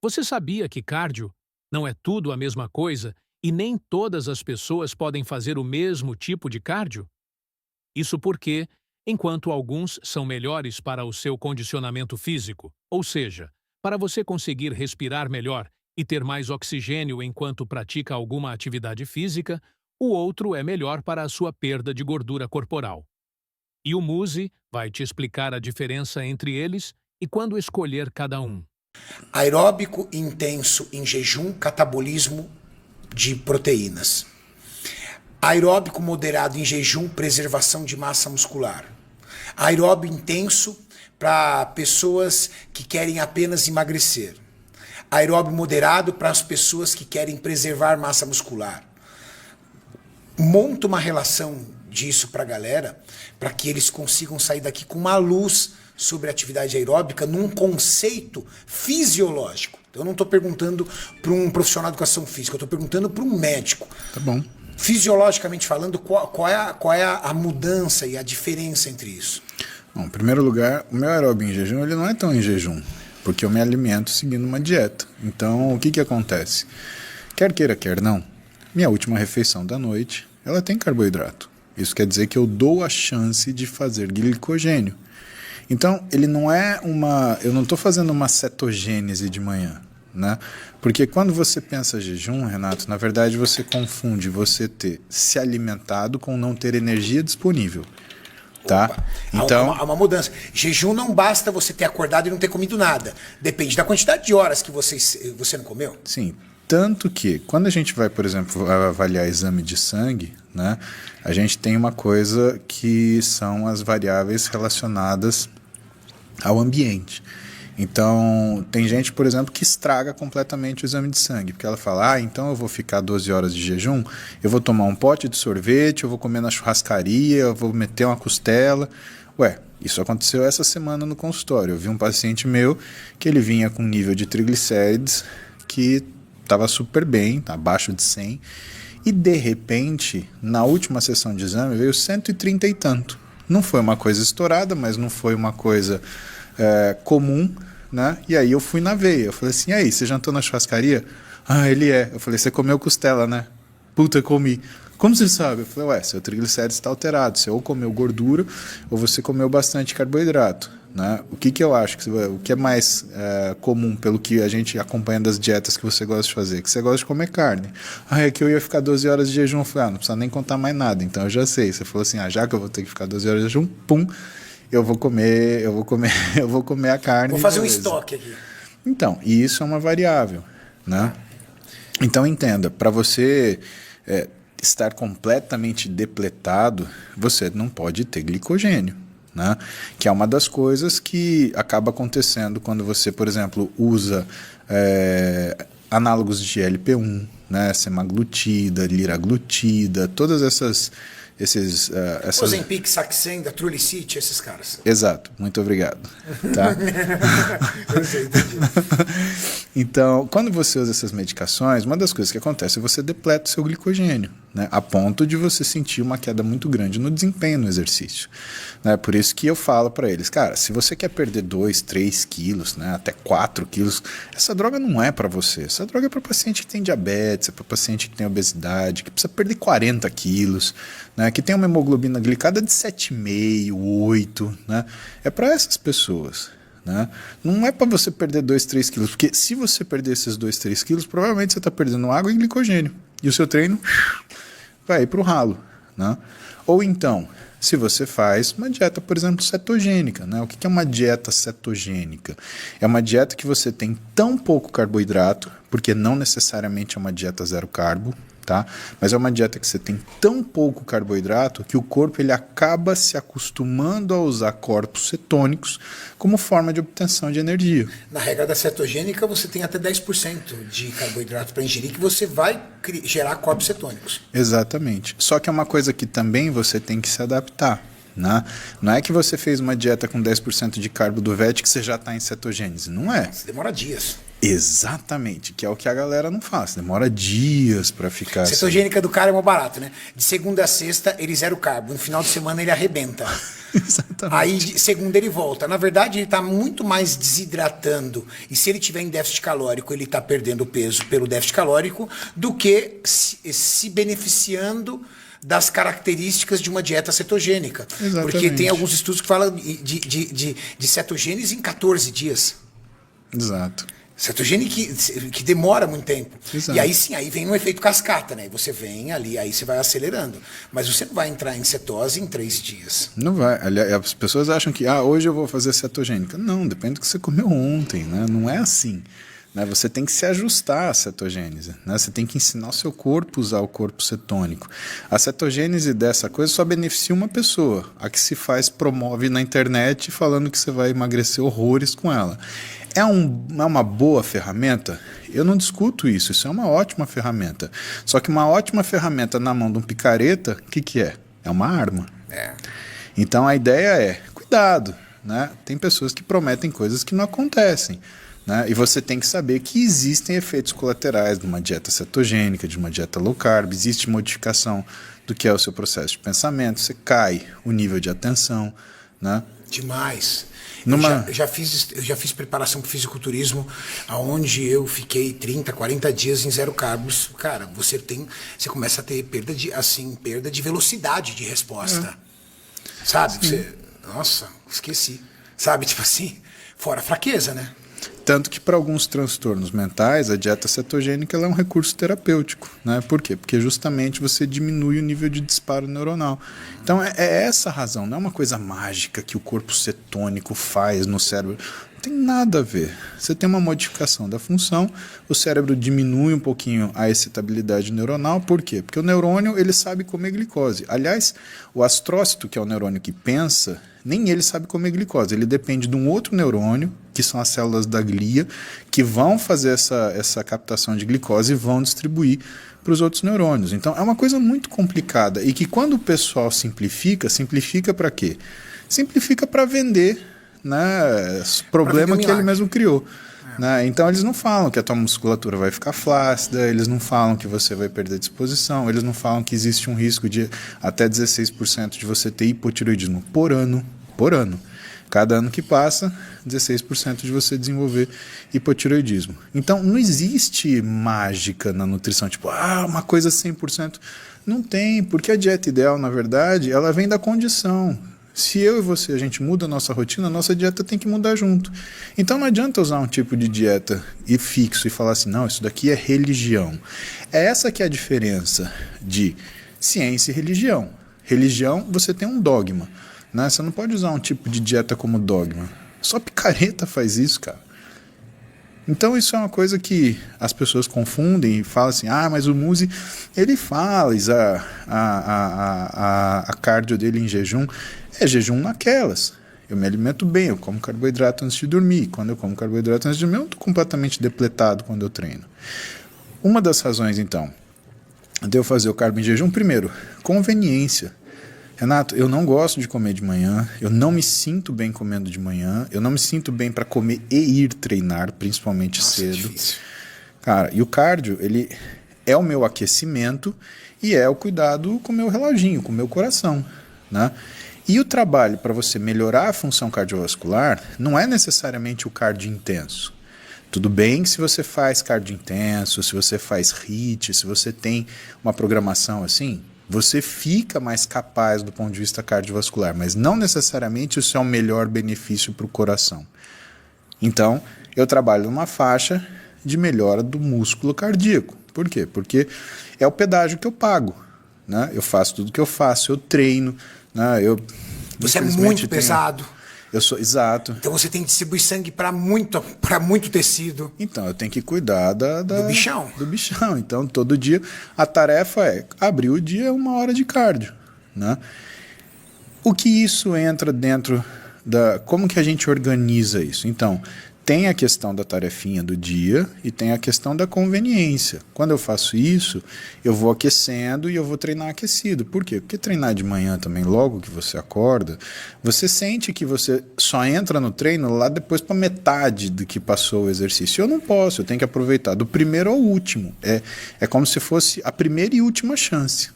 Você sabia que cardio não é tudo a mesma coisa e nem todas as pessoas podem fazer o mesmo tipo de cardio? Isso porque, enquanto alguns são melhores para o seu condicionamento físico, ou seja, para você conseguir respirar melhor e ter mais oxigênio enquanto pratica alguma atividade física, o outro é melhor para a sua perda de gordura corporal. E o Muse vai te explicar a diferença entre eles e quando escolher cada um. Aeróbico intenso em jejum, catabolismo de proteínas. Aeróbico moderado em jejum, preservação de massa muscular. Aeróbico intenso para pessoas que querem apenas emagrecer. Aeróbico moderado para as pessoas que querem preservar massa muscular. Monta uma relação disso para a galera, para que eles consigam sair daqui com uma luz sobre a atividade aeróbica num conceito fisiológico. Então, eu não estou perguntando para um profissional de educação física, eu estou perguntando para um médico. Tá bom. Fisiologicamente falando, qual é a mudança e a diferença entre isso? Bom, em primeiro lugar, o meu aeróbio em jejum ele não é tão em jejum, porque eu me alimento seguindo uma dieta. Então, o que acontece? Quer queira, quer não, minha última refeição da noite, ela tem carboidrato. Isso quer dizer que eu dou a chance de fazer glicogênio. Então, ele não é eu não estou fazendo uma cetogênese de manhã, né? Porque quando você pensa jejum, Renato, na verdade você confunde você ter se alimentado com não ter energia disponível, tá? Opa, então, há uma mudança. Jejum não basta você ter acordado e não ter comido nada. Depende da quantidade de horas que você não comeu. sim, tanto que quando a gente vai, por exemplo, avaliar exame de sangue, né, a gente tem uma coisa que são as variáveis relacionadas ao ambiente. Então, tem gente, por exemplo, que estraga completamente o exame de sangue, porque ela fala, então eu vou ficar 12 horas de jejum, eu vou tomar um pote de sorvete, eu vou comer na churrascaria, eu vou meter uma costela. Ué, isso aconteceu essa semana no consultório. Eu vi um paciente meu que ele vinha com um nível de triglicérides que estava super bem, abaixo de 100, e de repente, na última sessão de exame, veio 130 e tanto. Não foi uma coisa estourada, mas não foi uma coisa comum, né? E aí eu fui na veia. Eu falei assim, e aí, você jantou na churrascaria? Ah, ele é. Eu falei, você comeu costela, né? Puta, eu comi. Como você sabe? Eu falei, ué, seu triglicérides está alterado. Você ou comeu gordura ou você comeu bastante carboidrato, né? O que eu acho? O que é mais comum pelo que a gente acompanha das dietas que você gosta de fazer? Que você gosta de comer carne. Ah, é que eu ia ficar 12 horas de jejum. Eu falei, não precisa nem contar mais nada. Então eu já sei. Você falou assim, já que eu vou ter que ficar 12 horas de jejum, pum, eu vou comer a carne. Vou fazer um estoque aqui. Então, e isso é uma variável, né? Então entenda, para você estar completamente depletado, você não pode ter glicogênio, né? Que é uma das coisas que acaba acontecendo quando você, por exemplo, usa análogos de GLP-1, né? Semaglutida, liraglutida, todas essas Ozempic, Saxenda, Trulicity, esses caras. Exato, muito obrigado. Tá? Eu sei, entendi. Então, quando você usa essas medicações, uma das coisas que acontece é você depleta o seu glicogênio, né? A ponto de você sentir uma queda muito grande no desempenho no exercício. Né? Por isso que eu falo para eles, cara, se você quer perder 2, 3 quilos, né, até 4 quilos, essa droga não é para você. Essa droga é para paciente que tem diabetes, é para paciente que tem obesidade, que precisa perder 40 quilos, né, que tem uma hemoglobina glicada de 7,5, 8, né? É para essas pessoas. Né? Não é para você perder 2, 3 quilos, porque se você perder esses 2, 3 quilos, provavelmente você está perdendo água e glicogênio. E o seu treino vai ir para o ralo. Né? Ou então, se você faz uma dieta, por exemplo, cetogênica. Né? O que é uma dieta cetogênica? É uma dieta que você tem tão pouco carboidrato, porque não necessariamente é uma dieta zero carbo, tá? Mas é uma dieta que você tem tão pouco carboidrato que o corpo ele acaba se acostumando a usar corpos cetônicos como forma de obtenção de energia. Na regra da cetogênica, você tem até 10% de carboidrato para ingerir que você vai gerar corpos cetônicos. Exatamente. Só que é uma coisa que também você tem que se adaptar. Né? Não é que você fez uma dieta com 10% de carbo do VET que você já está em cetogênese. Não é. Isso demora dias. Exatamente, que é o que a galera não faz. Demora dias para ficar cetogênica assim. Do cara é mais barato, né? De segunda a sexta, ele zero carbo. No final de semana, ele arrebenta. Exatamente. Aí, segundo, ele volta. Na verdade, ele está muito mais desidratando. E se ele tiver em déficit calórico, ele está perdendo peso pelo déficit calórico do que se beneficiando das características de uma dieta cetogênica. Exatamente. Porque tem alguns estudos que falam de cetogênese em 14 dias. Exato. Cetogênico que demora muito tempo. Exato. E aí sim, aí vem um efeito cascata, né? Você vem ali, aí você vai acelerando. Mas você não vai entrar em cetose em 3 dias. Não vai. Aliás, as pessoas acham que hoje eu vou fazer cetogênica. Não, depende do que você comeu ontem, né? Não é assim. Né? Você tem que se ajustar à cetogênese. Né? Você tem que ensinar o seu corpo a usar o corpo cetônico. A cetogênese dessa coisa só beneficia uma pessoa. A que se promove na internet falando que você vai emagrecer horrores com ela. É uma boa ferramenta? Eu não discuto isso. Isso é uma ótima ferramenta. Só que uma ótima ferramenta na mão de um picareta, o que é? É uma arma. Então a ideia é, cuidado. Né? Tem pessoas que prometem coisas que não acontecem. Né? E você tem que saber que existem efeitos colaterais de uma dieta cetogênica, de uma dieta low carb, existe modificação do que é o seu processo de pensamento, você cai o nível de atenção. Né? Demais. Eu já fiz preparação para o fisiculturismo, onde eu fiquei 30, 40 dias em 0 carbos. Cara, você começa a ter perda de velocidade de resposta. Sabe? Nossa, esqueci. Sabe, tipo assim, fora a fraqueza, né? Tanto que para alguns transtornos mentais, a dieta cetogênica ela é um recurso terapêutico. Né? Por quê? Porque justamente você diminui o nível de disparo neuronal. Então é essa a razão, não é uma coisa mágica que o corpo cetônico faz no cérebro. Não tem nada a ver. Você tem uma modificação da função, o cérebro diminui um pouquinho a excitabilidade neuronal. Por quê? Porque o neurônio ele sabe comer glicose. Aliás, o astrócito, que é o neurônio que pensa, nem ele sabe comer glicose. Ele depende de um outro neurônio, que são as células da glia, que vão fazer essa captação de glicose e vão distribuir para os outros neurônios. Então é uma coisa muito complicada e que quando o pessoal simplifica para quê? Simplifica para vender, né, problema que ele mesmo criou. Né? Então eles não falam que a tua musculatura vai ficar flácida, eles não falam que você vai perder disposição, eles não falam que existe um risco de até 16% de você ter hipotireoidismo por ano. Cada ano que passa, 16% de você desenvolver hipotireoidismo. Então, não existe mágica na nutrição, tipo, uma coisa 100%. Não tem, porque a dieta ideal, na verdade, ela vem da condição. Se eu e você, a gente muda a nossa rotina, a nossa dieta tem que mudar junto. Então, não adianta usar um tipo de dieta fixo e falar assim, não, isso daqui é religião. É essa que é a diferença de ciência e religião. Religião, você tem um dogma. Né? Você não pode usar um tipo de dieta como dogma. Só picareta faz isso, cara. Então isso é uma coisa que as pessoas confundem e falam assim, mas o Muzi, ele faz a cardio dele em jejum. É jejum naquelas. Eu me alimento bem, eu como carboidrato antes de dormir. Quando eu como carboidrato antes de dormir, eu não estou completamente depletado quando eu treino. Uma das razões, então, de eu fazer o carbo em jejum, primeiro, conveniência. Renato, eu não gosto de comer de manhã, eu não me sinto bem comendo de manhã, eu não me sinto bem para comer e ir treinar, principalmente cedo. É difícil. Cara, e o cardio, ele é o meu aquecimento e é o cuidado com o meu reloginho, com o meu coração. Né? E o trabalho para você melhorar a função cardiovascular não é necessariamente o cardio intenso. Tudo bem que se você faz cardio intenso, se você faz HIIT, se você tem uma programação assim, você fica mais capaz do ponto de vista cardiovascular, mas não necessariamente isso é o melhor benefício para o coração. Então, eu trabalho numa faixa de melhora do músculo cardíaco. Por quê? Porque é o pedágio que eu pago. Né? Eu faço tudo que eu faço, eu treino. Né? Você é muito pesado. Eu sou, exato. Então você tem que distribuir sangue para muito tecido. Então eu tenho que cuidar do bichão. Do bichão. Então todo dia a tarefa é abrir o dia 1 hora de cardio. Né? O que isso entra dentro da... Como que a gente organiza isso? Então, tem a questão da tarefinha do dia e tem a questão da conveniência. Quando eu faço isso, eu vou aquecendo e eu vou treinar aquecido. Por quê? Porque treinar de manhã também, logo que você acorda, você sente que você só entra no treino lá depois para metade do que passou o exercício. Eu não posso, eu tenho que aproveitar do primeiro ao último. É como se fosse a primeira e última chance.